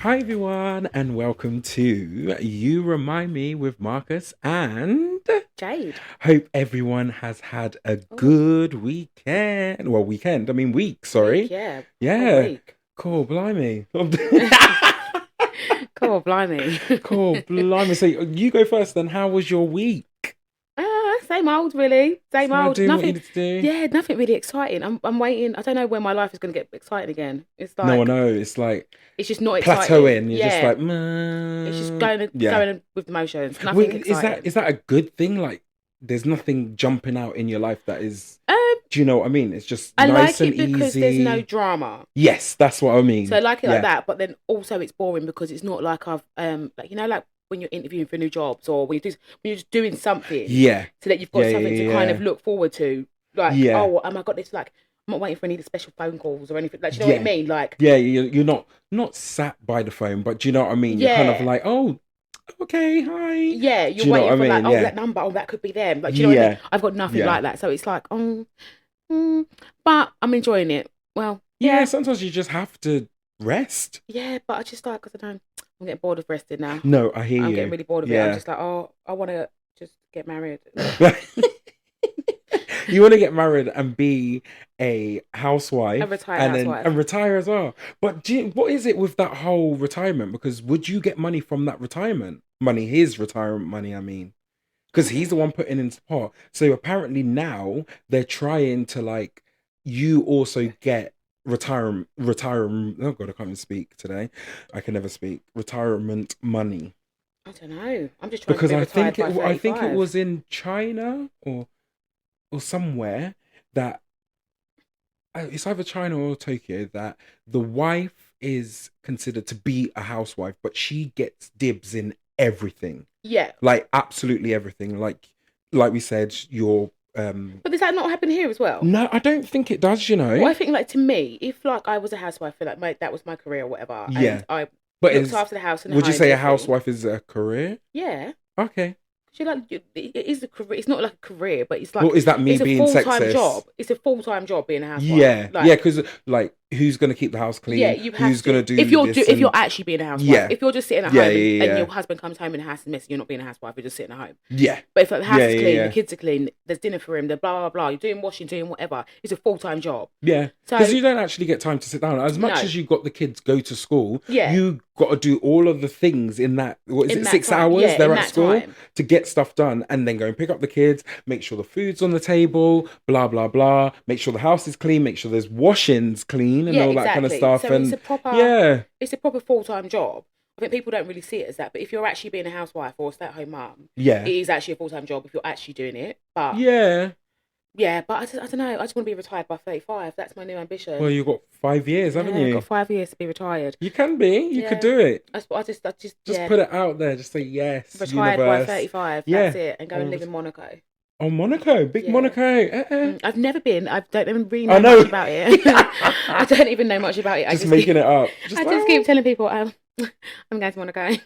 Hi everyone, and welcome to You Remind Me with Marcus and Jade. hope everyone has had a Oh, good weekend. Well, weekend, I mean week, week, sorry. yeah. Whole Yeah, week. cool, blimey. Cool, blimey. Cool, blimey. So you go first then. How was your week? Same old, really. Same Start old. doing what you Nothing, need to do? yeah, nothing really exciting. I'm waiting. I don't know when my life is going to get exciting again. It's No, I like, know. It's like it's just not exciting. plateauing. You're just Yeah. like, It's just yeah. going with the motions. Nothing Wait, is that exciting. is that a good thing? Like, there's nothing jumping out in your life that is. Um, Do you know what I mean? It's just I nice like and it because there's no easy. drama. Yes, that's what I So mean. I like it like Yeah, that, but then also it's boring because it's not like I've like like when you're interviewing for new jobs or when you're just doing something yeah, so that you've got yeah, something to yeah, kind of yeah, look forward to. Like, yeah, oh, am I got this? Like, I'm not waiting for any of the special phone calls or anything. Like, do you know what I yeah, mean? Like, yeah. You're not sat by the phone, but do you know what I mean? You're kind of yeah, like, oh, okay, hi. yeah. You're Do you know what waiting I for like, mean? oh, Yeah, that number, oh, that could be them. Like, do you know what I mean? yeah, I've got nothing yeah, like that, so it's like, mm, but I'm enjoying it. Well, yeah. yeah, Sometimes you just have to rest. yeah. But I just like, because I don't, I'm getting bored of resting now. No, I hear I'm getting you. really bored of it. I'm Yeah. just like, oh, I want to just get married. You want to get married and be a A housewife retired and then housewife. and retire as well. But what is it with that whole retirement? Because would you get money from that retirement money, his retirement money? I mean, because he's the one putting in support. So apparently now they're trying to like you also get retirement. Oh God, I can't even speak today. I can never speak. Retirement money I don't know. I'm just trying to because be I retired think by I think it 35. was in China or somewhere that it's either China or Tokyo that the wife is considered to be a housewife, but she gets dibs in everything, Yeah. like absolutely everything. Like we said, your But does that not happen here as well? no, I don't think it does. You Well, know, I think like to me, if like I was a housewife for like that was my career or whatever, yeah, and I but looked is after the house and the would you home say and a everything, housewife is a career? yeah. Okay, She like it is a career. It's not like a career, but it's well, like is that me it's a being full time sexist? job. It's a full time job being a housewife. Yeah, yeah, Like, because like who's gonna keep the house yeah, clean? you have Who's gonna to do this if you're and actually being a housewife. yeah, If you're just sitting at yeah, home yeah, and yeah, your husband comes home and the house is messy, you're not being a housewife. You're just sitting at home. yeah, But if like the house yeah, is yeah, clean, the yeah. kids are clean, there's dinner for him, the blah blah blah. You're doing washing, doing whatever. It's a full time job. Yeah, because So you don't actually get time to sit down. As much no, as you got the kids go to school, yeah, you got to do all of the things in that. What is in it? that Six time, yeah, hours they're in at that school time, to get stuff done, and then go and pick up the kids, make sure the food's on the table, blah blah blah. Make sure the house is clean, make sure there's washings clean, and yeah, all that kind of exactly. stuff. So And yeah, it's a proper full time job. I think people don't really see it as that, but if you're actually being a housewife or a stay at home mum, yeah, it is actually a full time job if you're actually doing it. But yeah. yeah, but I don't know. I just want to be retired by 35. That's my new Well, ambition. you've got 5 years, haven't Yeah, I've got you? 5 years to be retired. You can be. You could Yeah, do it. I just, Just yeah, put it out there. Just say yes, retired by universe. 35. That's Yeah. it, and go and live in Monaco. Oh, Monaco, big Yeah. Monaco. I've never been. I don't even really I know much know. about it. I don't even know much about it. Just making it up. Just I just keep well, telling people I'm going to Monaco.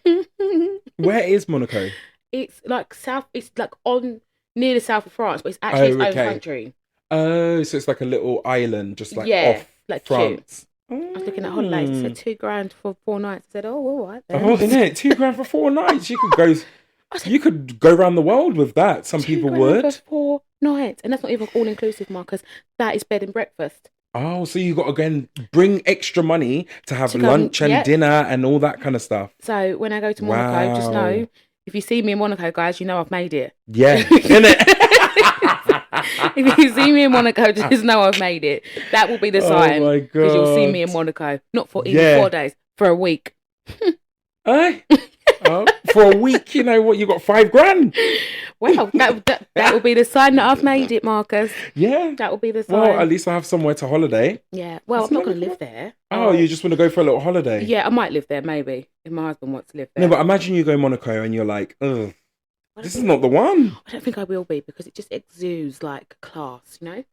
where is Monaco? It's like south. It's like on near the south of France, but it's actually its Oh, own okay. country. Oh, so it's like a little island, just like Yeah, off like cute. France. I was looking at holidays. It said Mm. 2 grand for 4 nights. I said, oh, all right then. Oh, isn't it? 2 grand for 4 nights. You could go. I said You could go around the world with that. Some two people grand for would. 4 nights, and that's not even all inclusive, Marcus. That is bed and breakfast Oh, so you got to again bring extra money to have to come. lunch and Yeah. dinner and all that kind of stuff. So when I go to Monaco, just Wow. know if you see me in Monaco, guys, you know I've made it. Yeah, innit? If you see me in Monaco, just know I've made it. That will be the Oh sign my because you'll see me in god. Monaco, not for even Yeah. 4 days, for a week. Eh? Oh, for a week, you know what? You got 5 grand. Well, that will be the sign that I've made it, Marcus. Yeah. That will be the Well, at sign. least I have somewhere to holiday. Yeah. Well, That's I'm not not going to bad. live there. Oh, you just want to go for a little holiday? Yeah, I might live there maybe if my husband wants to live No, there. but imagine you go Monaco and you're like, ugh, I don't this is think not the one. I don't think I will be because it just exudes like class, you know?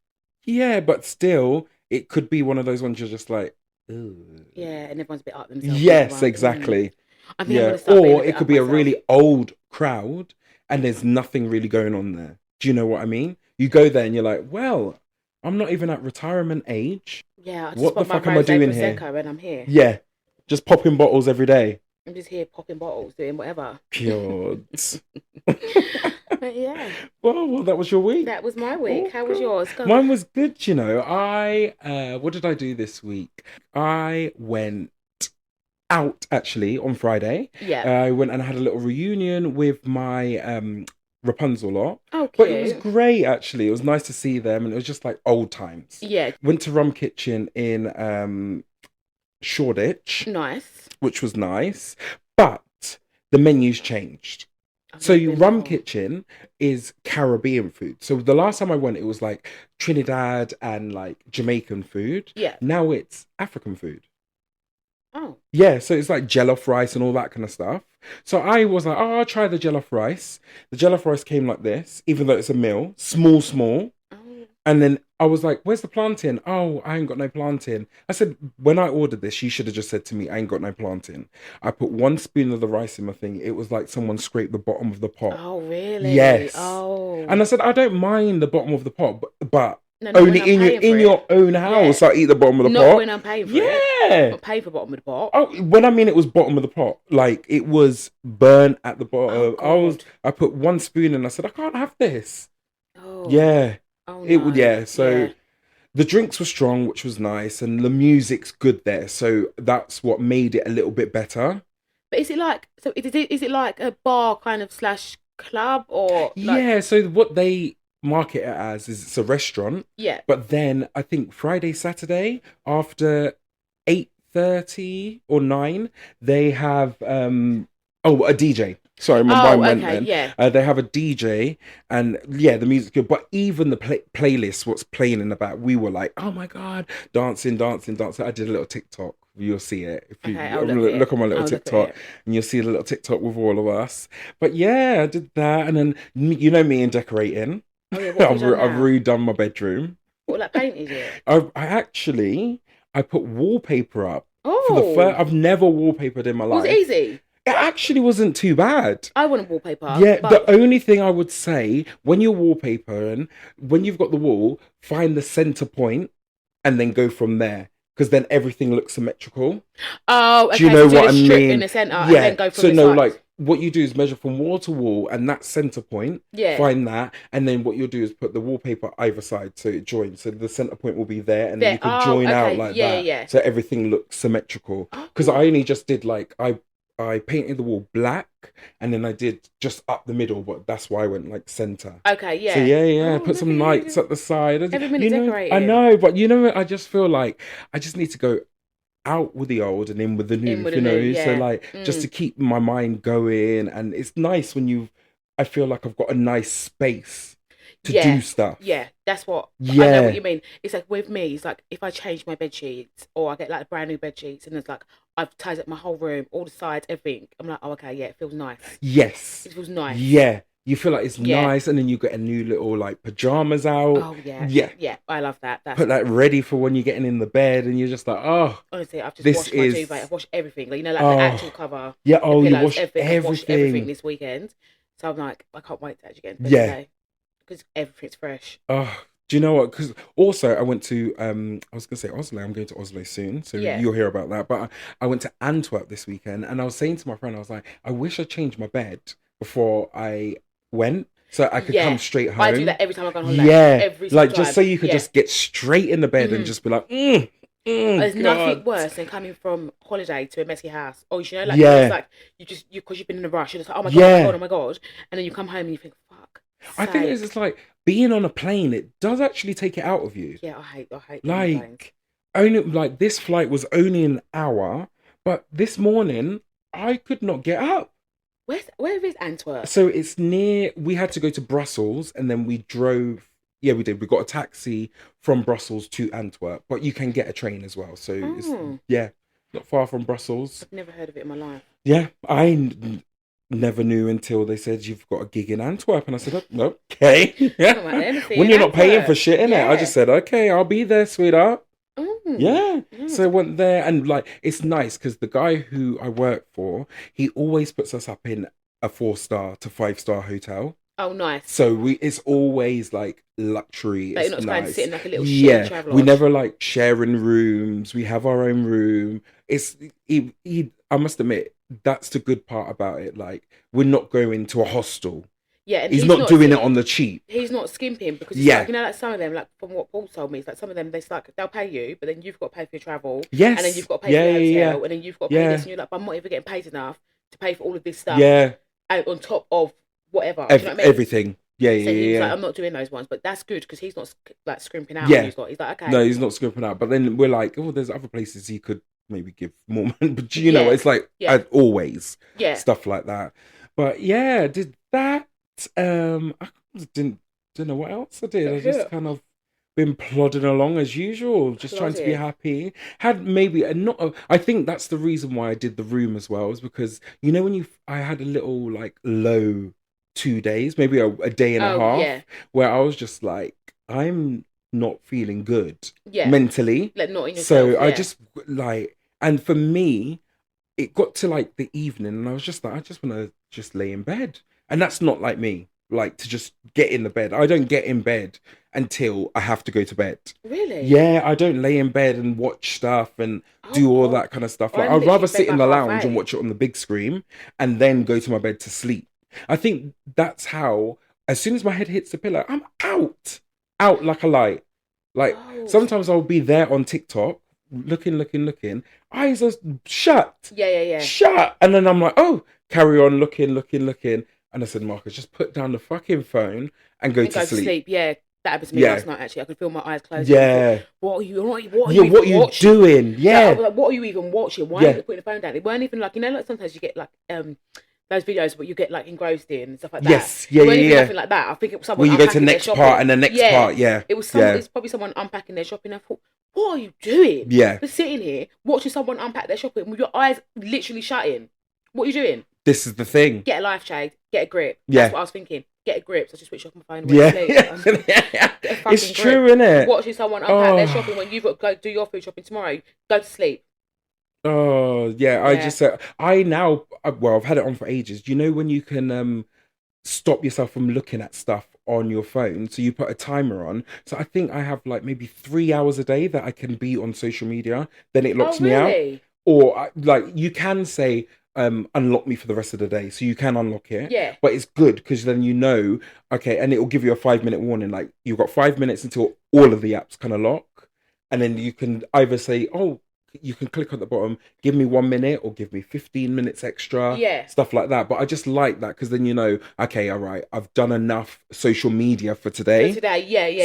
Yeah, but still, it could be one of those ones you're just like, ugh. Yeah, and everyone's a bit up themselves. And Yes, everyone, exactly. I think I'm Yeah. going to start being a Or bit it could up be a myself. really old crowd and there's nothing really going on there. Do you know what I mean? You go there and you're like, well, I'm not even at retirement age. Yeah, I just What the want my fuck am I rosé doing here? prosecco and I'm here. Yeah. Just popping bottles every day. I'm just here popping bottles, doing whatever. God. But yeah, Well, that was your week. that was my week. Oh How was God. yours? Go. Mine was good, you know. What did I do this week? I went out actually on Friday. Yeah. I went and had a little reunion with my Rapunzel lot. Oh, But it was cute. great actually. It was nice to see them and it was just like old times. Yeah. Went to Rum Kitchen in Shoreditch, Nice. which was nice. But the menu's changed. I've So never been Rum before. Kitchen is Caribbean food. So the last time I went, it was like Trinidad and like Jamaican food. Yeah. Now it's African food. Oh. Yeah, so it's like jollof rice and all that kind of stuff. So I was like, oh, I'll try the jollof rice. The jollof rice came like this, even though it's a meal, small, small. Oh. And then I was like, where's the plantain? Oh, I ain't got no plantain. I said, when I ordered this, you should have just said to me, I ain't got no plantain. I put one spoon of the rice in my thing. It was like someone scraped the bottom of the pot. Oh, really? Yes. Oh. And I said, I don't mind the bottom of the pot, but No, not only when I'm in your paying for in it. your own house, I eat the bottom of the Not pot. when I'm paying for it. Yeah. Not paying for bottom of the pot. Oh, when I mean it was bottom of the pot, like it was burnt at the bottom. Oh, God. I put one spoon and I said, I can't have this. Oh. Yeah. Oh, It no. would, yeah. So Yeah. the drinks were strong, which was nice, and the music's good there. So that's what made it a little bit better. But is it like, so is it like a bar kind of slash club or like, Yeah, so what they market it as is it's a restaurant, yeah. but then I think Friday, Saturday after 8:30 or 9, they have a DJ. Sorry, my mind went okay, then. yeah. They have a DJ, and yeah, the music's good. But even the playlist, what's playing in the back, we were like, oh my God, dancing, dancing, dancing. I did a little TikTok. You'll see it if you Okay, I'll look at look it. on my little I'll look at TikTok, it. and you'll see a little TikTok with all of us. But yeah, I did that, and then you know me in decorating. Oh, yeah, what have you done I've now? redone my bedroom. What, like painted it? I put wallpaper up for the Oh. first. I've never wallpapered in my Was life. it easy? It actually wasn't too bad. I want a wallpaper. Yeah, but the only thing I would say when you're wallpapering, when you've got the wall, find the center point and then go from there. Because then everything looks symmetrical. oh, okay. Do you know so do what the I strip mean? in the center and Yeah. then go from So the no, sides. like what you do is measure from wall to wall, and that center point. Yeah. Find that, and then what you'll do is put the wallpaper either side so it joins. So the center point will be there, and then There. you can Oh, join out okay. like Yeah, that. yeah. So everything looks symmetrical. Oh, Because I only just did like I painted the wall black, and then I did just up the middle, but that's why I went like center. okay, yeah. So yeah, Oh, put some look at lights you. at the side. Every minute You know, I decorating. know, but you know, I just feel like I just need to go out with the old and in with the new, In with you the know. new, So yeah. like just to keep my mind going, and it's nice when I feel like I've got a nice space to Yeah. do stuff. Yeah, that's what I know Yeah. what you mean. It's like with me, it's like if I change my bed sheets or I get like brand new bed sheets and it's like I've tied up my whole room, all the sides, everything. I'm like, oh, okay, yeah, it feels nice. Yes. It feels nice. Yeah. You feel like it's Yeah. nice, and then you get a new little like pajamas out. Oh yeah. Yeah. Yeah, I love that. That's Put that ready for when you're getting in the bed, and you're just like, oh, honestly, I've just this washed my is- duvet. I've washed everything. Like, you know, like Oh. the actual cover, yeah, the oh, you pillows, wash everything. I've washed everything everything. this weekend. So I'm like, I can't wait to actually get into bed Yeah. today because everything's fresh. Oh, do you know what? Because also I went to I was gonna say Oslo. I'm going to Oslo soon, so Yeah. you'll hear about that. But I went to Antwerp this weekend, and I was saying to my friend, I was like, I wish I changed my bed before I went, so I could Yeah. come straight home. I do that every time I go on holiday. Yeah, Every like single just so time. you could Yeah. just get straight in the bed and Mhm. just be like, There's nothing God. worse than coming from holiday to a messy house. Or you know, like Yeah. it's like because you've been in a rush. You're just like, oh my god, Yeah. oh my god, oh my god, and then you come home and you think, fuck. I think sake. it's like being on a plane. It does actually take it out of you. Yeah, I hate being on planes. Like only like this flight was only an hour, but this morning I could not get up. Where is Antwerp? So it's near. We had to go to Brussels, and then we drove. Yeah, we did. We got a taxi from Brussels to Antwerp, but you can get a train as well. So it's Oh. not far from Brussels. I've never heard of it in my life. Yeah, never knew until they said you've got a gig in Antwerp, and I said, oh, okay. Talking about anything When in you're not paying Antwerp. for shit, innit? I Yeah. just said, okay, I'll be there, sweetheart. Mm. Yeah. Mm. So I went there, and like it's nice because the guy who I work for, he always puts us up in a 4-star to 5-star hotel. Oh, nice. So it's always like luxury. Like It's you're not trying to nice. sit in like a little Yeah, shitty travel we lodge. never like sharing rooms. We have our own room. it's I must admit that's the good part about it. Like, we're not going to a hostel. Yeah, and He's not doing it on the cheap. He's not skimping because it's Yeah. like, you know, like some of them, like from what Paul told me, it's like some of them, they'll pay you, but then you've got to pay for your travel, Yes. and then you've got to pay for your hotel, and then you've got to pay Yeah. this, and you're like, but I'm not even getting paid enough to pay for all of this stuff, Yeah. and on top of whatever. Do you know what I mean? Everything. Yeah, So yeah, he's yeah. like, I'm not doing those ones, but that's good because he's not like scrimping out Yeah. on you lot. He's like, okay. No, he's not scooping out. But then we're like, oh, there's other places he could maybe give more money. But you know, it's like always stuff like that. But yeah, did that. I didn't know what else I did. I just kind of been plodding along as usual, just trying to be happy. Had maybe I think that's the reason why I did the room as well, is because you know when I had a little like low 2 days, maybe a day and a half, where I was just like, I'm not feeling good mentally, like not in yourself. So I just like, and for me, it got to like the evening, and I was just like, I just want to just lay in bed, and that's not like me. Like to just get in the bed. I don't get in bed until I have to go to bed. Really? Yeah, I don't lay in bed and watch stuff and do all that kind of stuff. Like, I'd rather sit in the lounge and watch it on the big screen and then go to my bed to sleep. I think that's how, as soon as my head hits the pillow, I'm out like a light. Like sometimes I'll be there on TikTok, looking, eyes are shut. Yeah. Shut. And then I'm like, oh, carry on looking. And I said, Marcus, just put down the fucking phone and go to sleep. Yeah, that happened to me last night. Actually, I could feel my eyes closing. Yeah. What are you doing? Yeah. Like, what are you even watching? Why are you putting the phone down? It weren't even like, you know, like sometimes you get like those videos where you get like engrossed in and stuff like that. Yes. Yeah. Nothing like that. I think it was someone. Well, you go to the next part and the next part. Yeah. It was it's probably someone unpacking their shopping. I thought, what are you doing? Yeah. Just sitting here watching someone unpack their shopping with your eyes literally shutting. What are you doing? This is the thing. Get a life, Jade. Get a grip. Yeah. That's what I was thinking. Get a grip. So I just switch off my phone. It's true, isn't it? Watching someone unpack their shopping when you've got to go do your food shopping tomorrow. Go to sleep. Oh, yeah. I just said, I've had it on for ages. Do you know when you can stop yourself from looking at stuff on your phone? So you put a timer on. So I think I have like maybe 3 hours a day that I can be on social media. Then it locks me out. Or like you can say, unlock me for the rest of the day, so you can unlock it, but it's good because then you know, okay, and it will give you a 5-minute warning, like you've got 5 minutes until all of the apps kind of lock, and then you can either say, oh, you can click at the bottom, give me 1 minute or give me 15 minutes extra, stuff like that. But I just like that because then you know, okay, all right, I've done enough social media for today.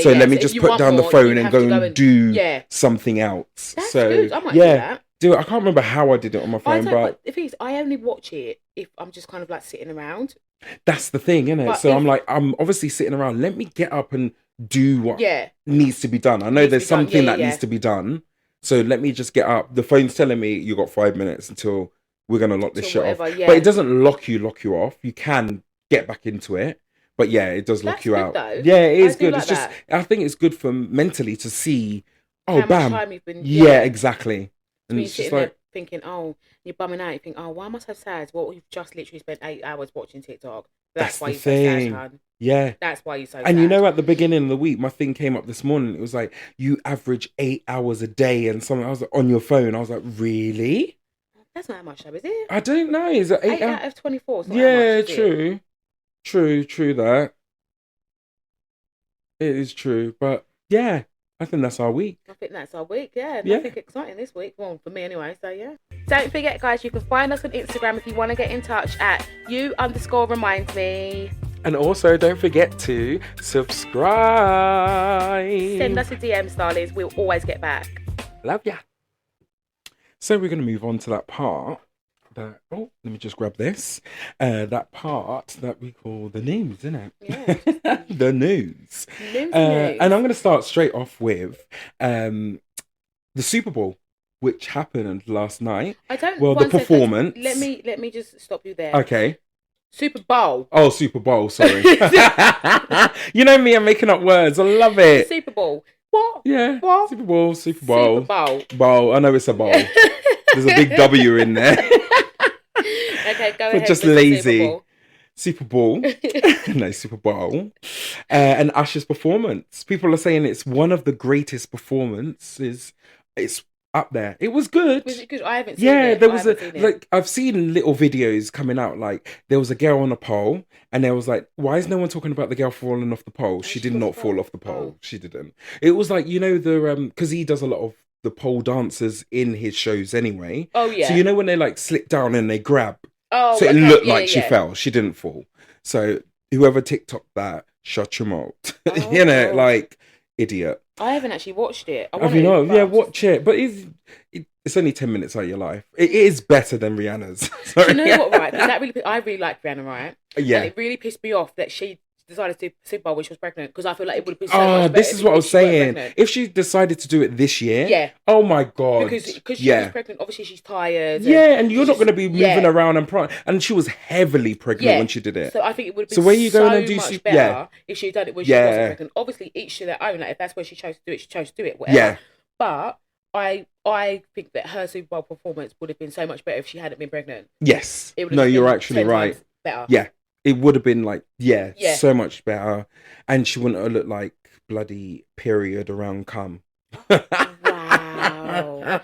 So let me just put down the phone and go and do something else. That's good. I might do that. I can't remember how I did it on my phone, but the thing is, I only watch it if I'm just kind of like sitting around. That's the thing, isn't it? So I'm obviously sitting around. Let me get up and do what needs to be done. I know there's something that needs to be done. So let me just get up. The phone's telling me you got 5 minutes until we're gonna lock this shit off. But it doesn't lock you off. You can get back into it. But yeah, it does lock you out. Though. Yeah, it is good. It's just I think it's good for mentally to see. Oh, how bam! much time you've been, Exactly. And it's just like thinking, oh, you're bumming out. You think, oh, why am I so sad? Well, you've just literally spent 8 hours watching TikTok. That's why you're so sad, hon. Yeah. That's why you're so sad. And you know, at the beginning of the week, my thing came up this morning. It was like, you average 8 hours a day and something. I was like, on your phone. I was like, really? That's not how much, though, is it? I don't know. Is it 8 out of 24? Yeah, true. True that. It is true. But yeah. I think that's our week. Yeah. Nothing exciting this week. Well, for me anyway, so yeah. Don't forget, guys, you can find us on Instagram if you want to get in touch at you_reminds_me. And also, don't forget to subscribe. Send us a DM, darlings. We'll always get back. Love ya. So we're going to move on to that part. Let me just grab this. That part that we call the news, isn't it? Yeah. The news. News. And I'm going to start straight off with the Super Bowl, which happened last night. The performance. Let me just stop you there. Okay. Super Bowl. Oh, Super Bowl. Sorry. You know me, I'm making up words. I love it. Super Bowl. What? Yeah. What? Super Bowl. Super Bowl. Bowl. I know it's a bowl. There's a big W in there. Okay, go ahead. Just lazy. Super Bowl. No, Super Bowl. And Usher's performance. People are saying it's one of the greatest performances. It's up there. It was good. Was it good? I haven't seen Yeah, it. there I was a haven't seen it. like I've seen little videos coming out. Like there was a girl on a pole, and there was like, why is no one talking about the girl falling off the pole? Oh, She she did got the not fall ball. off the Oh. pole. She didn't. It was like the because he does a lot of the pole dancers in his shows anyway. Oh So yeah. when they like slip down and they grab, Oh so it okay. looked Yeah, like she yeah. fell. She didn't fall. So whoever TikTok that, shut your mouth. Yeah. Oh God. like idiot. I haven't actually watched it. I Have want you to, not? but Yeah, I'm just. watch it. But it's only 10 minutes out of your life. It is better than Rihanna's. Do you Sorry. know what? Right? Because I really like Rihanna, right? And Yeah. it really pissed me off that she decided to do Super Bowl when she was pregnant. Because I feel like it would have been so Oh, much better this is what I was if she weren't saying. pregnant. If she decided to do it this year, Yeah. oh my God. Because she was Yeah. pregnant, obviously she's tired. Yeah, and you're not just- going to be moving yeah. around and she was heavily pregnant Yeah. when she did it. So I think it would have been So where you going so and do much yeah. better if she'd done it when she Yeah. wasn't pregnant. Obviously, each to their own. Like if that's where she chose to do it, she chose to do it. Whatever. Yeah. But I think that her Super Bowl performance would have been so much better if she hadn't been pregnant. Yes. It would have No, just you're been actually 10 right. times better. Yeah. It would have been like, Yeah. so much better. And she wouldn't have looked like bloody period around cum. Wow.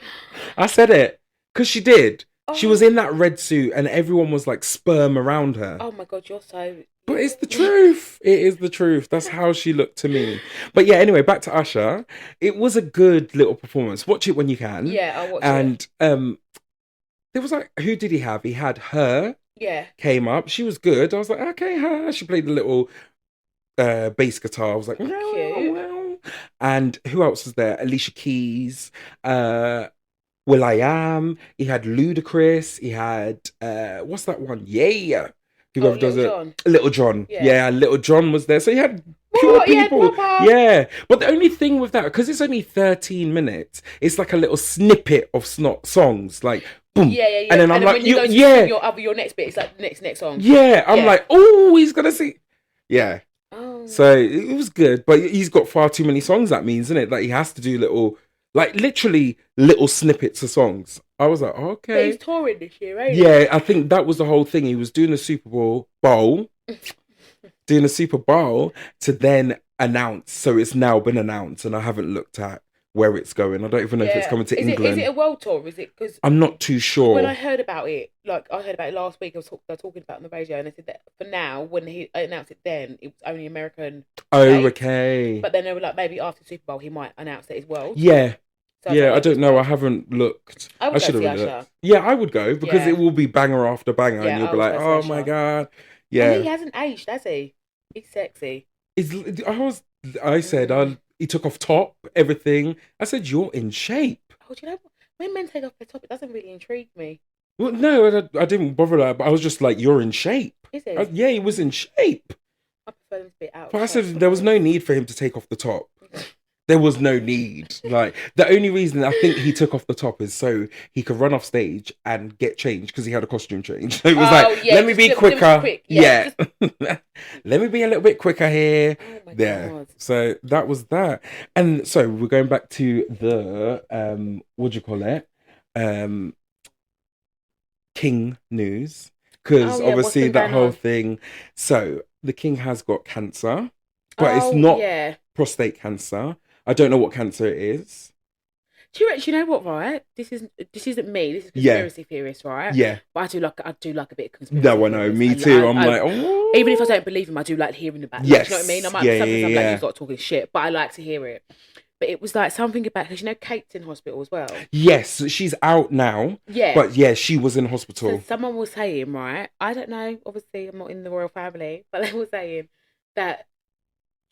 I said it. Because she did. She Oh. was in that red suit and everyone was like sperm around her. Oh my God, you're so. But it's the truth. It is the truth. That's how she looked to me. But yeah, anyway, back to Usher. It was a good little performance. Watch it when you can. Yeah, I'll watch it. And there was like, who did he have? He had her Yeah. came up. She was good. I was like, okay, her. She played the little bass guitar. I was like, wow, Cute. wow. And who else was there? Alicia Keys. Will I Am. He had Ludacris. He had what's that one? Yeah. Whoever does Little it. John. Little John. Yeah. Yeah, Little John was there. So he had pure What? He had people. proper- Yeah. But the only thing with that, because it's only 13 minutes, it's like a little snippet of songs. Like boom. Yeah. And then I'm like, when you go to yeah. sing your next bit, it's like next song. Yeah. I'm Yeah. like, oh, he's gonna sing. Yeah. Oh. So it was good. But he's got far too many songs, that means, isn't it? Like he has to do literally little snippets of songs. I was like, But okay. he's touring this year, ain't he? Yeah, I think that was the whole thing. He was doing a Bowl, doing a Super Bowl to then announce. So it's now been announced, and I haven't looked at where it's going. I don't even know if it's coming to England. Is it a world tour? Is it because I'm not too sure. when I heard about it, like I heard about it last week, they were talking about it on the radio, and they said that for now, when he announced it, then it was only American. Oh, dates. okay. But then they were like, maybe after Super Bowl, he might announce it as well. Yeah. So Yeah, I don't know. I I haven't looked. would go should see have Usher. looked. Yeah, I would go because Yeah. it will be banger after banger, Yeah, and you'll I be would like, go see "Oh Usher. my God!" And he Yeah, hasn't aged, has he? He's sexy. I said, he took off top, everything. I said, "You're in shape." Oh, do you know what? When men take off their top, it doesn't really intrigue me. Well, no, I didn't bother that, but I was just like, "You're in shape." Is he? Yeah, he was in shape. I prefer them to be out. But I said there was no need for him to take off the top. There was no need. Like the only reason I think he took off the top is so he could run off stage and get changed because he had a costume change. So it was let me be quicker. Quick. Yeah. Let me be a little bit quicker here. Oh my Yeah. God. So that was that. And so we're going back to the what do you call it? King news. Because obviously been that going whole on? thing. So the king has got cancer. But it's Oh, not Yeah. prostate cancer. I don't know what cancer it is. Do you know what? Right, this isn't me. This is Yeah. conspiracy theorist, right? Yeah. But I do like a bit of conspiracy. No, I know. theories. Me I- too. I- I'm I- like, oh. even if I don't believe him, I do like hearing about. It. Yes. Do you know what I mean? I might Yeah, sometimes I'm yeah. like, he's not talking shit, but I like to hear it. But it was like something about because Kate's in hospital as well. Yes, she's out now. Yeah. But yeah, she was in So hospital. someone was saying, right? I don't know. Obviously, I'm not in the royal family, but they were saying that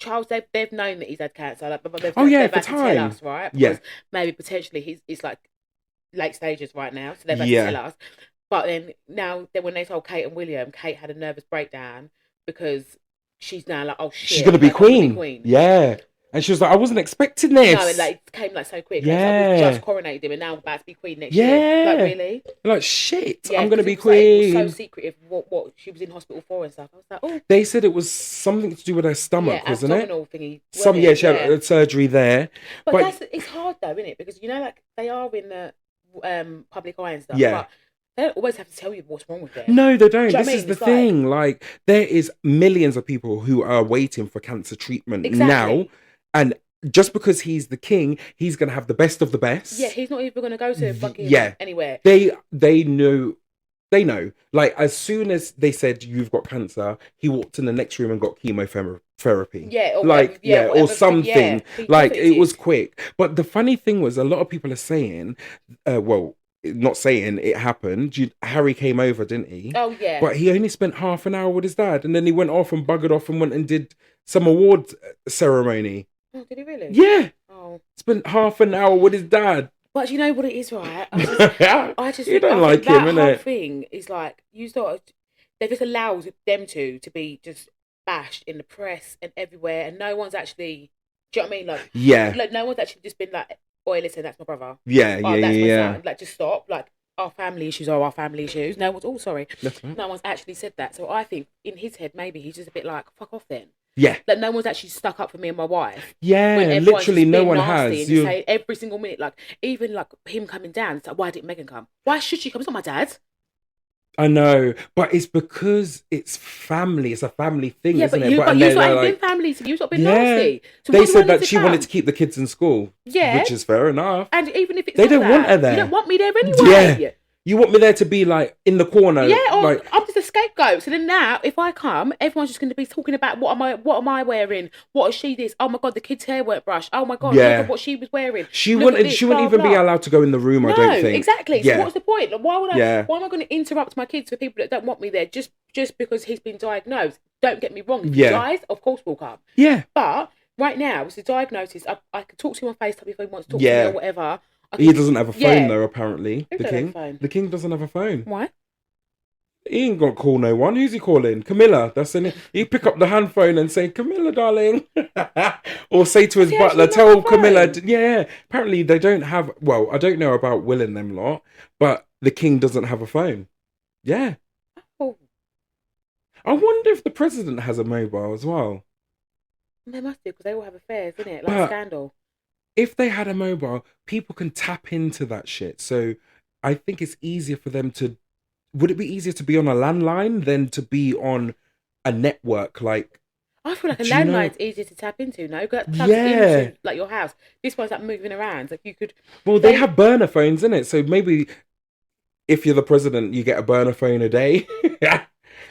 Charles, they've known that he's had cancer. Like, but they've, Oh, yeah, they've for had to tell time. us, right? Yeah. Because maybe potentially it's like late stages right now, so they've had Yeah. to tell us. But then when they told Kate and William, Kate had a nervous breakdown because she's now like, oh shit, She's gonna be like, I'm gonna be queen. Yeah. And she was like, I wasn't expecting this. No, it came like so quick. Yeah. Like, we just coronated him, and now I'm about to be queen next Yeah. year. Like really? Like shit, Yeah, I'm gonna 'cause be it was like, it queen. was so secretive what she was in hospital for and stuff. I was like, oh, They said it was something to do with her stomach, yeah, wasn't it? abdominal thingy. Some wasn't it? she had a surgery there. But it's hard though, isn't it? Because like they are in the public eye and stuff. Yeah. But they don't always have to tell you what's wrong with them. No, they don't. Do you know what This I is mean? the It's like- thing. Like, there is millions of people who are waiting for cancer treatment Exactly. now, and just because he's the king, he's gonna have the best of the Yeah, best. he's not even gonna go to fucking Yeah, anywhere. they knew. They know. Like as soon as they said you've got cancer, he walked in the next room and got chemotherapy. Yeah, or whatever. Like Yeah, or whatever. Yeah, something. he Like definitely it was did. quick. But the funny thing was, a lot of people are saying, well, not saying it happened. Harry came over, didn't he? Oh yeah. But he only spent half an hour with his dad, and then he went off and buggered off and went and did some award ceremony. Oh, did he really? Yeah, Oh. spent half an hour with his dad. But you know what it is, right? I just You think, don't I think like him, that whole innit? thing is like you sort of they just allows them to be just bashed in the press and everywhere, and no one's actually. Do you know what I mean? Yeah, Like no one's actually just been like, "Oh, listen, that's my brother. yeah, Oh, yeah, that's my yeah. son." Like, just stop. Like, our family issues are our family issues. No one's. Oh, sorry. That's right. No one's actually said that. So I think in his head, maybe he's just a bit like, "Fuck off, then." Yeah, Like no one's actually stuck up for me and my wife. yeah. When everyone's Literally, just no being one nasty has. and just say every single minute, like even like him coming down, it's like, why didn't Megan come? Why should she come? It's not my dad. I know, but it's because it's family. It's a family thing, Yeah, isn't but it? you, But but and you've they're not been like, family to you. You've not been yeah. nasty. So They what do I said need that to she wanted come? to keep the kids in school, Yeah, which is fair enough. and even if it's They not don't want that, her you there. don't want me there Yeah, anyway. you want me there to be like in the corner, Yeah, or like I'm just a scapegoat. So then now, if I come, everyone's just going to be talking about what am I wearing? What is she this? Oh my god, the kid's hair weren't brushed. Oh my god, look yeah. at what she was wearing. She Look at wouldn't. this, She wouldn't blah even be blah. allowed to go in the room. I No, don't think. exactly. So Yeah, what's the point? Like, why would I? yeah, Why am I going to interrupt my kids for people that don't want me there just because he's been diagnosed? Don't get me wrong. If he yeah, dies, of course we'll come. yeah. But right now, it's a diagnosis. I can talk to him on FaceTime if he wants to talk to me or Yeah. whatever. I He can, doesn't have a phone yeah. though. Apparently, Who the don't have a king. phone? The king doesn't have a phone. Why? He ain't gonna call no one. Who's he calling? Camilla. That's an. He pick up the hand phone and say, "Camilla, darling," or say to Does his he butler, actually not have "Tell a Camilla." phone? Yeah. Apparently, they don't have. Well, I don't know about Will and them lot, but the king doesn't have a phone. Yeah. Oh, I wonder if the president has a mobile as well. they must do because they all have affairs, isn't it? Like But scandal. if they had a mobile, people can tap into that shit. So I think it's easier for them to. Would it be easier to be on a landline than to be on a network? Like, I feel like a do you know? landline's easier to tap into. No, because that plugs Yeah. into like your house. This one's like moving around. Like you could. Well, they have burner phones in it, so maybe if you're the president, you get a burner phone a day,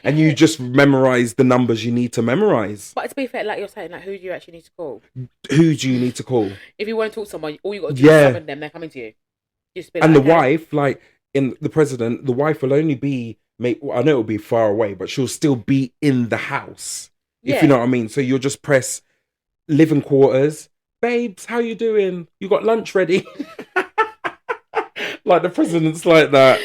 and you Yeah. just memorize the numbers you need to memorize. But to be fair, like you're saying, like who do you actually need to call? Who do you need to call? If you want to talk to someone, all you got to do Yeah. is summon them. They're coming to you. Just be And like, the okay. wife, like in the president, the wife will only be. I know it'll be far away, but she'll still be in the house. If Yeah. you know what I mean. So you'll just press living quarters. Babes, how you doing? You got lunch ready? Like the president's like that.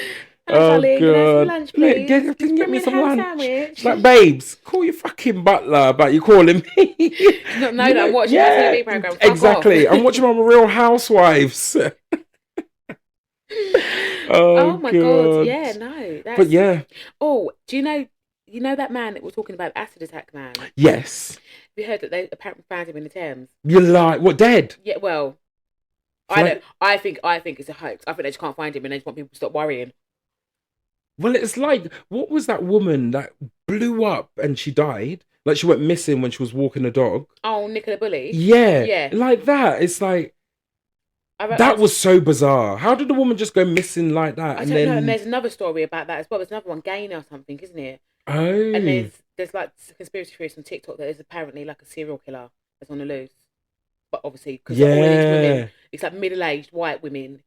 Hi, Oh darling, can I have some god! lunch, Look, please? can Just you get bring me me a some ham lunch? sandwich. She's like, babes, call your fucking butler about you calling me. Not know that I'm watching my TV program. Fuck exactly. off. I'm watching my Real Housewives. Oh my god. god. Yeah, no. That's... But yeah, Oh, do you know that man that we're talking about, acid attack man? Have yes. you heard that they apparently found him in the Thames? You're like, what, dead? Yeah, well, Flight- I think it's a hoax. I think they just can't find him and they just want people to stop worrying. Well, it's like, what was that woman that blew up and she died? Like she went missing when she was walking a dog. Oh, Nicola Bully. Yeah. Yeah. Like that. It's like, I that was so bizarre. How did the woman just go missing like that? I And don't know. then, And there's another story about that as well. There's another one, Gainer or something, isn't it? oh, And there's like conspiracy theories on TikTok that there's apparently like a serial killer that's on the loose. But obviously, because all of these women, yeah, it's like middle-aged white women,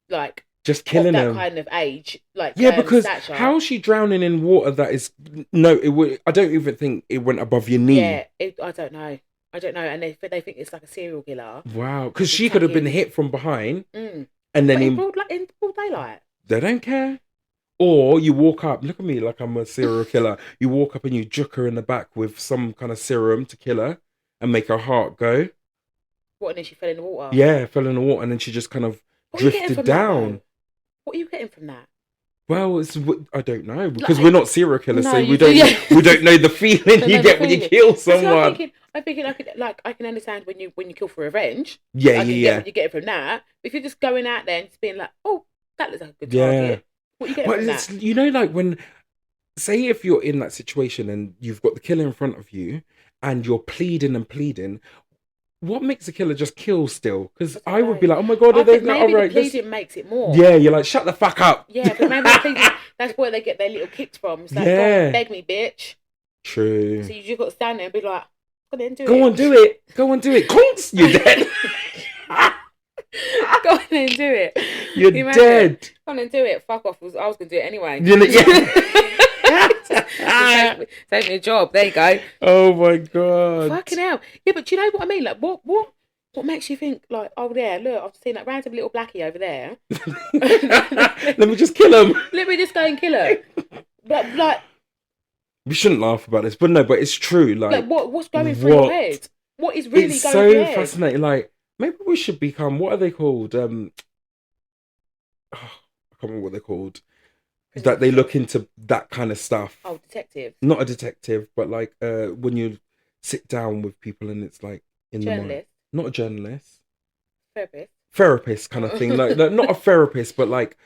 like just of killing that them. kind of age, like Yeah, because stature. how is she drowning in water that is no? It would. I don't even think it went above your knee. Yeah, I don't know. And they think it's like a serial killer. Wow, because she could have been hit from behind, Mm. and then But in, in broad daylight. they don't care. Or you walk up. Look at me, like I'm a serial killer. You walk up and you juke her in the back with some kind of serum to kill her and make her heart go. What? And then she fell in the water. Yeah, fell in the water, and then she just kind of What are you getting drifted from that, down. though? What are you getting from that? Well, I don't know because Like, we're not serial killers, no, so you- we don't yeah. we don't know the feeling Don't you know get the when you feeling. kill So someone. I'm thinking I can understand when you kill for revenge. Yeah, I can yeah, get yeah. what you get from that. But if you're just going out there and just being like, oh, that looks like a good Yeah. target. What are you getting But from it's, that? you know, like when, say, if you're in that situation and you've got the killer in front of you and you're pleading and pleading, what makes a killer just kill still? Because I don't I would be know. like, oh my god, I are they think maybe all the right? pleading makes it more. Yeah, you're like, shut the fuck up. Yeah, but maybe the pleading, that's where they get their little kicks from. It's like, go Yeah. on, beg me, bitch. True. So you just got to stand there and be like, go on, then do it. Go on, do it. Go on, do it. Conks, you're dead. Go on and do it. You're Can you imagine? dead. Go on and do it. Fuck off. I was going to do it anyway. Yeah. Save me a job. There you go. Oh my god. Fucking hell. Yeah, but do you know what I mean? Like, what makes you think, like, oh, yeah, look, I've seen that random little blackie over there. Let me just kill him. Let me just go and kill her. But, like, We shouldn't laugh about this, but no, but it's true. Like what's going through your head? What is really it's going so through your head? fascinating. Like, maybe we should become, what are they called? I can't remember what they're called. That they look into that kind of stuff. Oh, detective. Not a detective, but like when you sit down with people and it's like in Journalist. the mind. Not a journalist. Therapist kind of thing. Like not a therapist, but like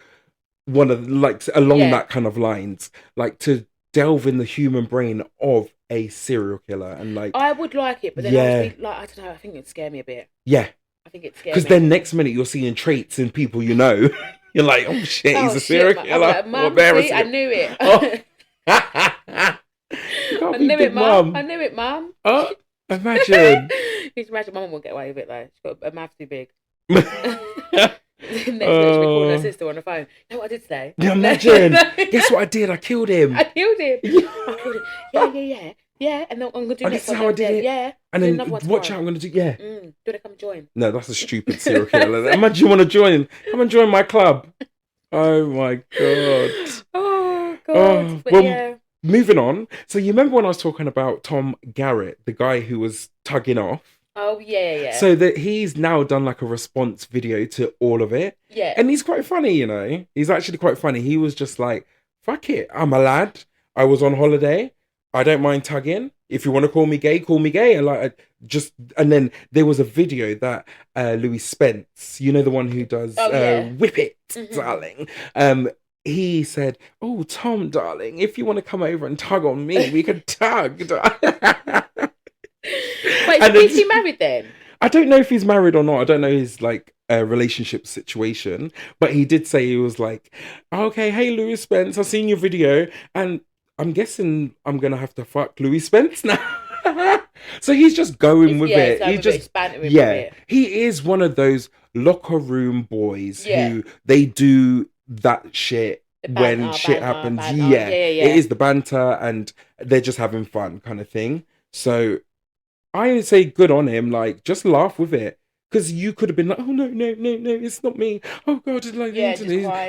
one of like along that kind of lines. Like to delve in the human brain of a serial killer and like I would like it, but then obviously, like, I don't know, I think it'd scare me a bit. Yeah. I think it'd scare me. Because then next minute you're seeing traits in people you know. You're like, oh shit, he's a serial killer. Like, Mum, see, I knew it. Oh. I knew it, Mum. I knew it, Mum. Oh, imagine. You can imagine Mum won't get away with it though. She's got a mouth too big. Next minute she'll be calling her sister on the phone. You know what I did today? Yeah, imagine. Guess what I did? I killed him. I killed him. Yeah. And then I'm gonna do this is how I did it. Yeah. And then watch out, I'm gonna do. Yeah. Do they come join? No, that's a stupid serial killer. Imagine you want to join. Come and join my club. Oh my god. Oh god. But well, yeah. Moving on. So you remember when I was talking about Tom Garrett, the guy who was tugging off? Oh yeah. So that he's now done like a response video to all of it. Yeah. And he's quite funny, you know. He's actually quite funny. He was just like, fuck it. I'm a lad. I was on holiday. I don't mind tugging. If you want to call me gay, call me gay. And then there was a video that Louis Spence, you know, the one who does Whip It, darling. He said, oh, Tom, darling, if you want to come over and tug on me, we could tug. Wait, is he married then? I don't know if he's married or not. I don't know his like relationship situation, but he did say he was like, okay, hey, Louis Spence, I've seen your video and I'm guessing I'm going to have to fuck Louis Spence now. So he's just going with it. He's just he is one of those locker room boys who they do that shit when shit happens. Yeah. It is the banter and they're just having fun kind of thing. So I say good on him, like just laugh with it. Because you could have been like, oh no, it's not me. Oh god, like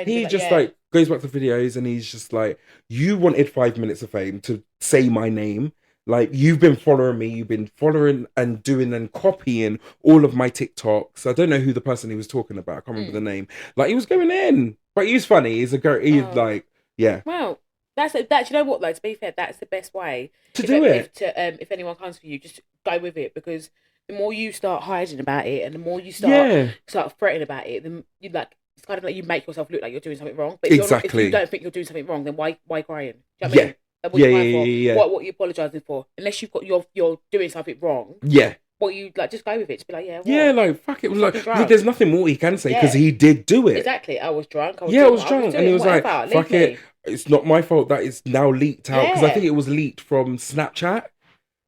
he just like goes back to videos and he's just like, you wanted 5 minutes of fame to say my name. Like you've been following me, you've been following and doing and copying all of my TikToks. I don't know who the person he was talking about. I can't remember the name. Like he was going in, but he's funny. He's a girl. He's like, yeah. Well, that's you know what though. To be fair, that's the best way to do it. If anyone comes for you, just go with it because the more you start hiding about it and the more you start fretting about it, then you like it's kind of like you make yourself look like you're doing something wrong. But if you don't think you're doing something wrong, then why crying? Do you know what I mean? What are you apologising for? Unless you've got you're doing something wrong. Yeah. What you like? Just go with it. Just be like, like fuck it. Like there's nothing more he can say because he did do it. Exactly. I was drunk. I was drunk, and he was like, fuck it. It's not my fault that it's now leaked out because I think it was leaked from Snapchat.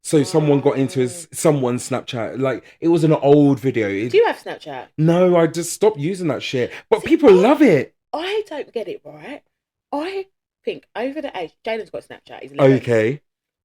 So someone got into someone's Snapchat. Like it was an old video. Do you have Snapchat? No, I just stopped using that shit. But people love it. I don't get it right. I think over the age, Jaden's got Snapchat. He's 11. Okay.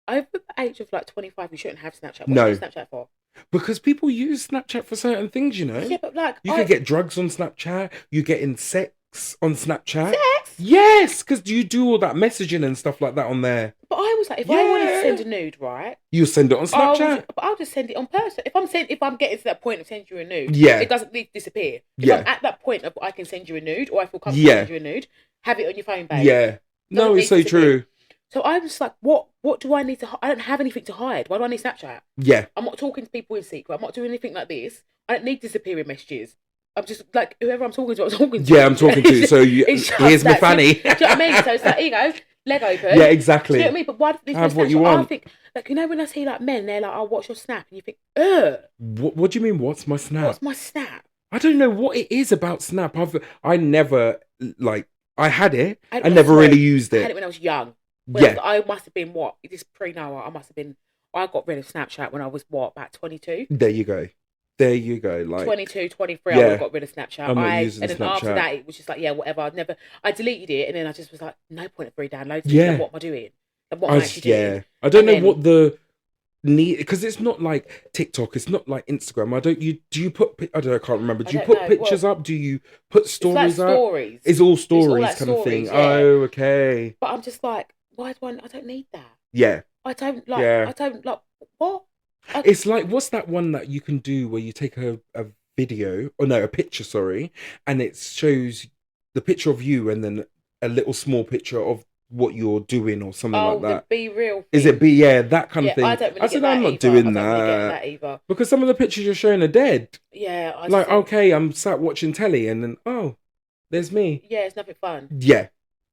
Over the age of like 25, you shouldn't have Snapchat. What no. do you have Snapchat for? Because people use Snapchat for certain things, you know. Yeah, but like you could get drugs on Snapchat. You getting sex on Snapchat. Sex? Yes, because you do all that messaging and stuff like that on there. But I was like, if I wanted to send a nude, right? You send it on Snapchat. I'll just send it on person. If I'm getting to that point of sending you a nude, it doesn't disappear. If I'm at that point of I can send you a nude, or I feel comfortable send you a nude, have it on your phone, babe. Yeah. No, it's so true. So I was like, what do I need to I don't have anything to hide. Why do I need Snapchat? Yeah. I'm not talking to people in secret. I'm not doing anything like this. I don't need disappearing messages. I'm just like, whoever I'm talking to, I'm talking to. Yeah, I'm talking to. So here's my fanny. Do you know what I mean? So it's like, here you go. leg open. Yeah, exactly. Do you know what I mean? But why do have what you want? I think, like, you know, when I see like men, they're like, "Oh, what's your snap?" And you think, ugh. What do you mean? What's my snap? What's my snap? I don't know what it is about Snap. I never like. I had it. I never really used it. I had it when I was young. I must have been what? This pre-Noah. I must have been. I got rid of Snapchat when I was what, about 22. There you go. Like 22, 23, I would have got rid of Snapchat. I'm not using and then Snapchat. After that, it was just like, yeah, whatever. I deleted it, and then I just was like, no point of re-downloading. Yeah. Like, what am I doing? Like, what am I actually doing? I don't know what the need, because it's not like TikTok. It's not like Instagram. Do you put? I don't know. I can't remember. Do you put pictures up? Do you put stories up? Stories. It's all stories kind of thing. Yeah. Oh, okay. But I'm just like, why do I don't need that. Yeah. I don't like. What? It's like, what's that one that you can do where you take a video, or no, a picture, sorry, and it shows the picture of you and then a little small picture of what you're doing or something like that. The Be Real thing. Is it that kind of thing? I don't really get that I'm not either. doing I don't that. really get that either. Because some of the pictures you're showing are dead. Yeah. Okay, I'm sat watching telly and then, oh, there's me. Yeah, it's nothing fun. Yeah,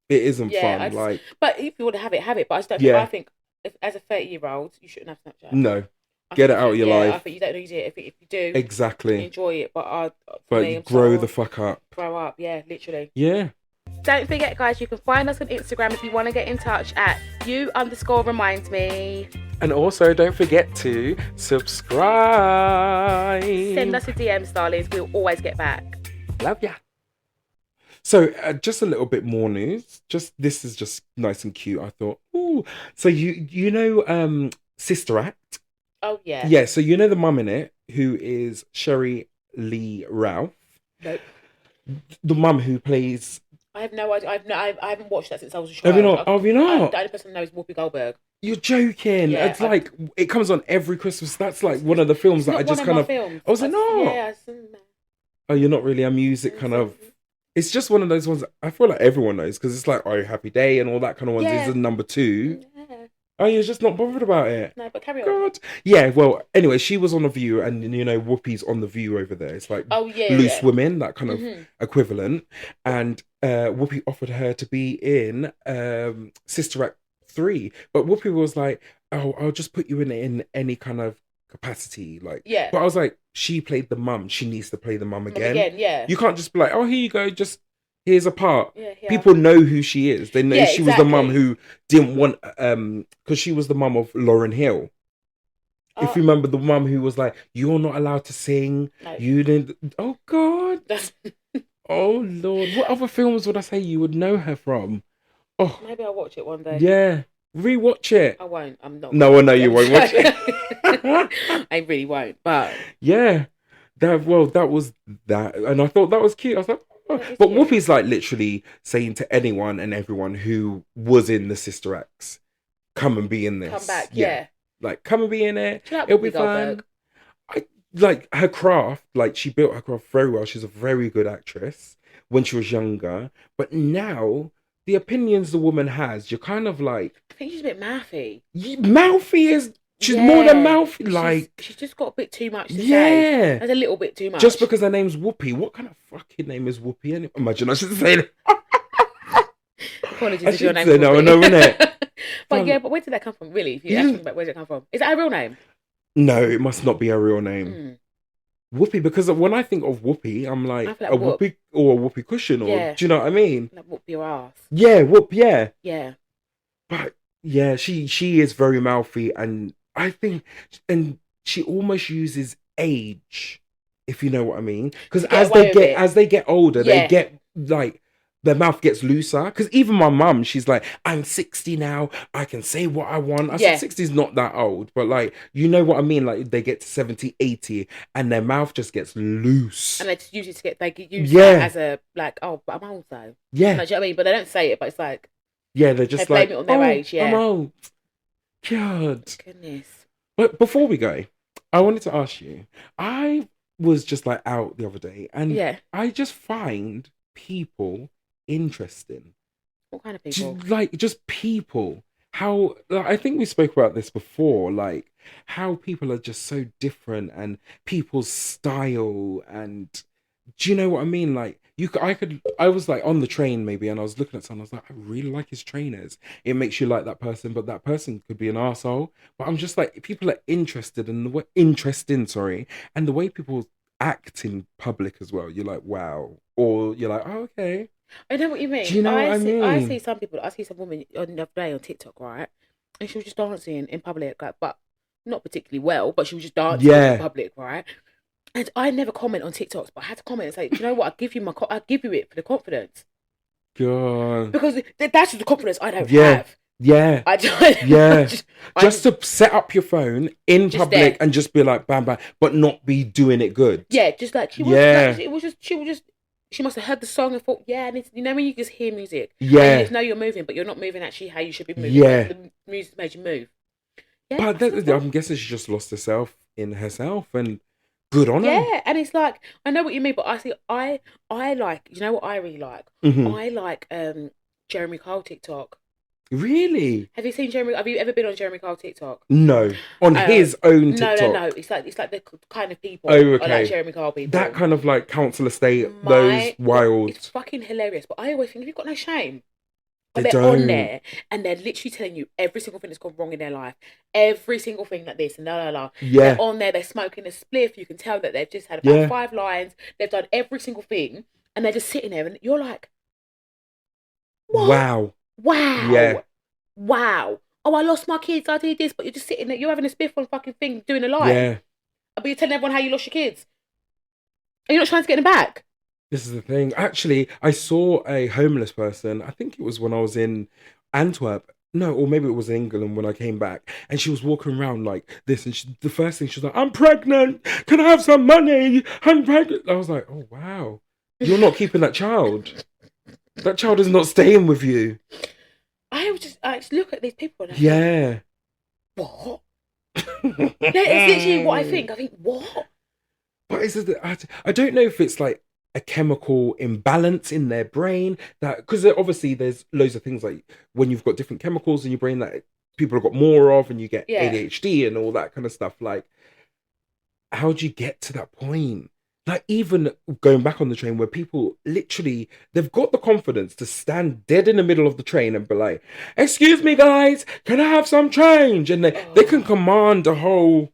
it isn't fun. But if you want to have it. But I just don't think, I think as a 30-year-old, you shouldn't have Snapchat. No. Get it out of your life. I think you don't need it. If you do, exactly, enjoy it. But grow the fuck up. Grow up, yeah, literally. Yeah. Don't forget, guys, you can find us on Instagram if you want to get in touch at you_reminds_me. And also, don't forget to subscribe. Send us a DM, darlings. We'll always get back. Love ya. So, just a little bit more news. This is just nice and cute, I thought. Ooh. So you know Sister Act? Oh, yeah. Yeah, so you know the mum in it, who is Sherry Lee Ralph? Nope. The mum who plays... I have no idea. I haven't watched that since I was a child. Have you not? Have you not? The only person I know is Whoopi Goldberg. You're joking. Yeah, it's like, it comes on every Christmas. That's like one of the films that I just kind of... Films. Oh, is it not? Yeah, I've seen that. Oh, you're not really a music kind of... It's just one of those ones I feel like everyone knows, because it's like, Oh Happy Day and all that kind of ones. This is number 2. Yeah. Oh, you're just not bothered about it? No, but carry on. God. Yeah, well, anyway, she was on The View, and you know, Whoopi's on The View over there. It's like Loose Women, that kind of equivalent. And Whoopi offered her to be in Sister Act 3. But Whoopi was like, oh, I'll just put you in any kind of capacity. Like, yeah. But I was like, she played the mum. She needs to play the mum again. Yeah. You can't just be like, oh, here you go, just... Here's a part. Yeah. People know who she is. They know she was the mum who didn't want, because she was the mum of Lauryn Hill. Oh. If you remember, the mum who was like, "You're not allowed to sing. No. You didn't." Oh God. Oh Lord. What other films would I say you would know her from? Oh. Maybe I'll watch it one day. Yeah. Rewatch it. I won't. I'm not. No, I know you won't watch it. I really won't. But yeah, that was that, and I thought that was cute. I was like. But Whoopi's like literally saying to anyone and everyone who was in the Sister Acts, come and be in this. Come back, yeah. Like, come and be in it. It'll be fun. I like her craft. Like, she built her craft very well. She's a very good actress when she was younger. But now, the opinions the woman has, you're kind of like... I think she's a bit mouthy. Mouthy is... She's more than mouthy, she's just got a bit too much to say. There's a little bit too much. Just because her name's Whoopi. What kind of fucking name is Whoopi? Anyway? Imagine I should say that. Apologies if your name's Whoopi. No, innit? But but where did that come from, really? If you ask me about where did it come from? Is that her real name? No, it must not be her real name. Whoopi, because when I think of Whoopi, I'm like a Whoopi or a Whoopi cushion, or do you know what I mean? Like whoop your ass. Yeah, whoop, yeah. Yeah. But yeah, she is very mouthy, and I think, and she almost uses age, if you know what I mean. Because as they get older, they get like their mouth gets looser. Because even my mum, she's like, I'm 60 now, I can say what I want. I said 60 is not that old, but like, you know what I mean? Like, they get to 70, 80, and their mouth just gets loose. And they use that as a, like, oh, but I'm old though. Yeah. You know what I mean? But they don't say it, but it's like, yeah, they're just like, blame it on their age, I'm old. God. Goodness. But before we go, I wanted to ask you, I was just like out the other day, and I just find people interesting. What kind of people? Just people. How, like, I think we spoke about this before, like how people are just so different, and people's style, and do you know what I mean? Like, I was like on the train maybe, and I was looking at someone. I was like, I really like his trainers. It makes you like that person, but that person could be an arsehole. But I'm just like, people are interested in the way, interesting, sorry, and the way people act in public as well. You're like, wow, or you're like, oh, okay. I know what you Do mean. you know what I I see mean? some people. I see some woman on the other day on TikTok, right? And she was just dancing in public, like, but not particularly well. But she was just dancing in Yeah. public, right? And I never comment on TikToks, but I had to comment and say, do you know what? I give you it for the confidence. God. Because that's just the confidence I don't Yeah. have. Yeah. I don't. Yeah. I Just to set up your phone in just public there. and just be like bam bam, but not be doing it good. Yeah, just like she was. Yeah. Like, it was just she was just. She must have heard the song and thought, yeah, and it's, you know when you just hear music, Yeah. and you just know you're moving, but you're not moving actually how you should be moving. Yeah. The music made you move. Yeah, But I'm guessing she just lost herself in herself, and good on her. yeah, and it's like I know what you mean, but I see, I like, you know what I really like. Mhm. I like Jeremy Kyle TikTok. Really? Have you seen Jeremy? Have you ever been on Jeremy Kyle TikTok? No, on his own No, TikTok. no. It's like the kind of people. Oh, Are okay. like Jeremy Kyle people. That kind of like council estate, those wild. It's fucking hilarious. But I always think, you've got no shame. They They're don't. on there and they're literally telling you every single thing that's gone wrong in their life, every single thing like this and la la la. Yeah. They're on there. They're smoking a spliff. You can tell that they've just had about 5 lines. They've done every single thing, and they're just sitting there, and you're like, what? Wow. Yeah. Wow. Oh, I lost my kids. I did this, but you're just sitting there. You're having a spiff on fucking thing, doing a lie. Yeah. But you're telling everyone how you lost your kids. And you're not trying to get them back. This is the thing. Actually, I saw a homeless person. I think it was when I was in Antwerp. No, or maybe it was in England when I came back. And she was walking around like this. And the first thing she was like, I'm pregnant. Can I have some money? I'm pregnant. I was like, oh, wow. You're not keeping that child. That child is not staying with you. I just look at these people and I think, what? It's literally what I think. I think, what? But I don't know if it's like a chemical imbalance in their brain, that because obviously there's loads of things like when you've got different chemicals in your brain that people have got more of, and you get ADHD and all that kind of stuff. Like, how do you get to that point? Like, even going back on the train where people literally, they've got the confidence to stand dead in the middle of the train and be like, excuse me guys, can I have some change? And they can command a whole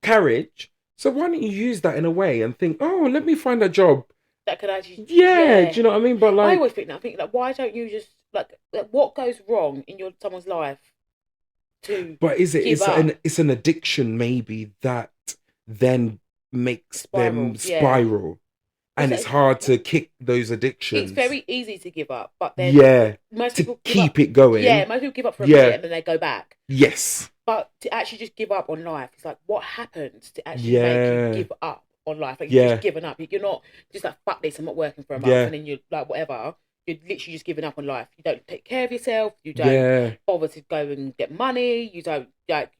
carriage. So why don't you use that in a way and think, oh, let me find a job that could actually... do you know what I mean? But like, I always think that. I think, like, why don't you just, like what goes wrong in someone's life to... But is it, it's an addiction maybe that then makes them spiral. And it's hard to kick those addictions. It's very easy to give up, but then most people keep it going. Yeah, most people give up for a minute and then they go back. Yes. But to actually just give up on life, it's like, what happens to actually make you give up on life? Like, you're just giving up. You're not just like, fuck this, I'm not working for a month, and then you're like, whatever. You're literally just giving up on life. You don't take care of yourself. You don't bother to go and get money. You don't like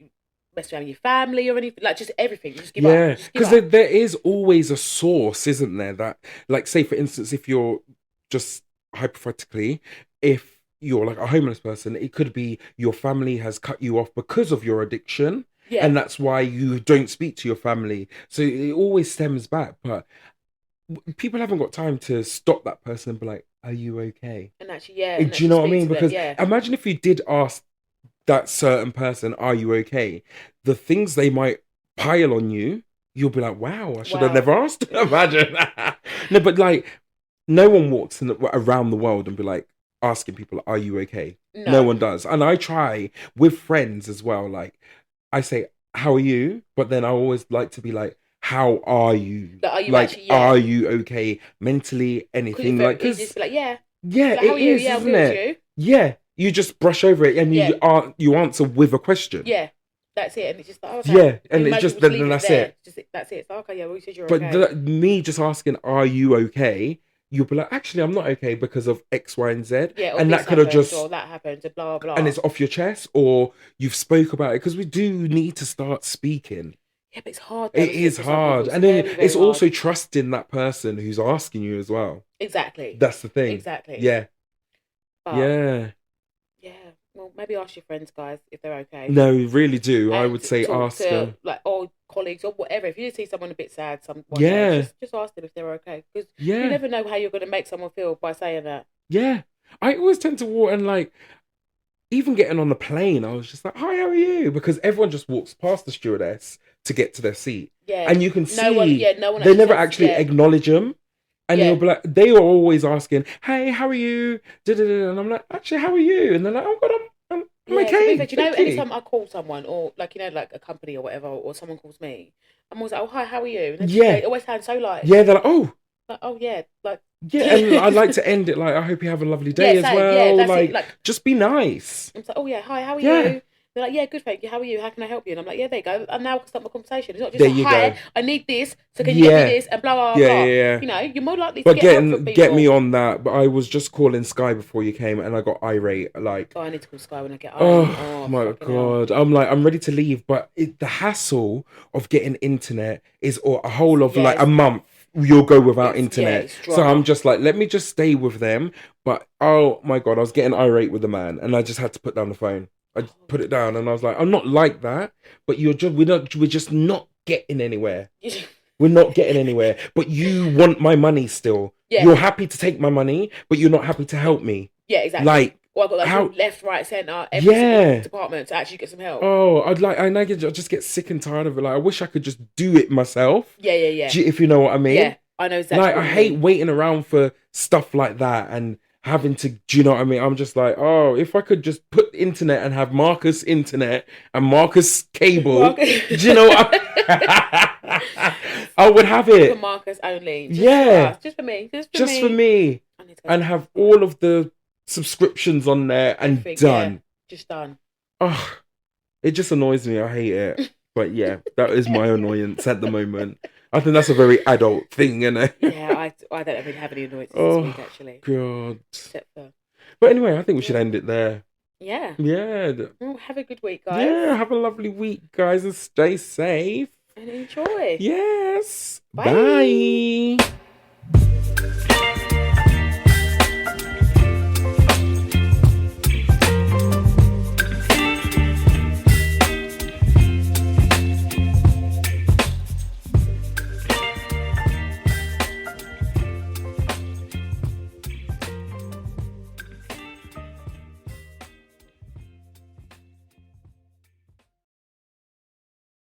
mess around with your family or anything. Like, just everything. You just give up. Yeah, because there is always a source, isn't there? That, like, say for instance, if you're just hypothetically, if you're like a homeless person, it could be your family has cut you off because of your addiction, and that's why you don't speak to your family. So it always stems back, but people haven't got time to stop that person and be like, are you okay? And actually, do you know what I mean? Because imagine if you did ask that certain person, are you okay? The things they might pile on you, you'll be like, wow, I should have never asked. Imagine. No, but like, no one walks around the world and be like, asking people, are you okay? No one does. And I try with friends as well. Like, I say, how are you? But then I always like to be like, how are you? Are you okay mentally? Anything like, because just be like, it is, isn't it? Yeah, you just brush over it and you answer with a question. Yeah, that's it. And it's just like, okay. And it's just then that's it. That's it. So, okay, well, you said you're okay. But me just asking, are you okay? You'll be like, actually, I'm not okay because of X, Y, and Z. Yeah, and that could have just, or that happened, blah blah. And it's off your chest, or you've spoke about it, because we do need to start speaking. Yeah, but it's hard. It is hard, and then it's also trusting that person who's asking you as well. Exactly. That's the thing. Exactly. Yeah. But, yeah. Well, maybe ask your friends, guys, if they're okay. No, really do. I And would say talk ask to her. like old colleagues or whatever. If you see someone a bit sad, one day, Yeah, just ask them if they're okay, because you yeah, never know how you're going to make someone feel by saying that. yeah. I always tend to walk and like, even getting on the plane, I was just like, "Hi, how are you?" Because everyone just walks past the stewardess to get to their seat, Yeah. and you can No one. see Yeah. No one. they never Says, actually yeah. acknowledge them. And Yeah. you'll be like, they are always asking, "Hey, how are you?" Da-da-da. And I'm like, "Actually, how are you?" And they're like, "Oh God, I'm Yeah. To be okay. fair, do you know, Thank you." anytime I call someone or like like a company or whatever, or someone calls me, I'm always like, "Oh hi, how are you?" And Yeah, they always sound so like, yeah. They're like, "Oh, like, oh yeah, like yeah." And I'd like to end it like, "I hope you have a lovely day yeah, as same. Yeah, well." that's it. Like, Like just be nice. I'm like, oh yeah, hi, how are Yeah, you? They're like, yeah, good, thank you. How are you? How can I help you? And I'm like, yeah, there you go. And now I can start my conversation. It's not just there a you hi, go. I need this, so can you get me Yeah, this? And blah blah yeah, blah. yeah, yeah. You know, you're more likely to But get help from get me people. on that. But I was just calling Sky before you came, and I got irate. Like, Oh, I need to call Sky when I get home. oh Oh, my fucking hell. God. I'm like, I'm ready to leave, but the hassle of getting internet is or a whole of Yeah, like a month you'll go without yeah, internet. it's So I'm drama. just like, let me just stay with them. But oh my God, I was getting irate with the man and I just had to put down the phone. I just put it down and I was like, I'm not like that, but we're just not getting anywhere. We're not getting anywhere. But you want my money still. Yeah. You're happy to take my money, but you're not happy to help me. Yeah, exactly. Like, well, I've got like how? left, right, centre, every single department to actually get some help. Oh, I just get sick and tired of it. Like, I wish I could just do it myself. Yeah, yeah, yeah. If you know what I mean. Yeah, I know exactly. Like, I hate waiting around for stuff like that and having to. Do you know what I mean? I'm just like, oh, if I could just put internet and have Marcus internet and Marcus cable. Do you know what? I would have it for Marcus only. Just for me. Just for me. And have all of the subscriptions on there and done. Yeah, just done. Oh, it just annoys me. I hate it. But yeah, that is my annoyance at the moment. I think that's a very adult thing, you know. Yeah, I don't really have any annoyances this week actually. God. Except for. But anyway, I think we should end it there. Yeah. Yeah. Well, have a good week, guys. Yeah, have a lovely week, guys, and stay safe. And enjoy. Yes. Bye. Bye.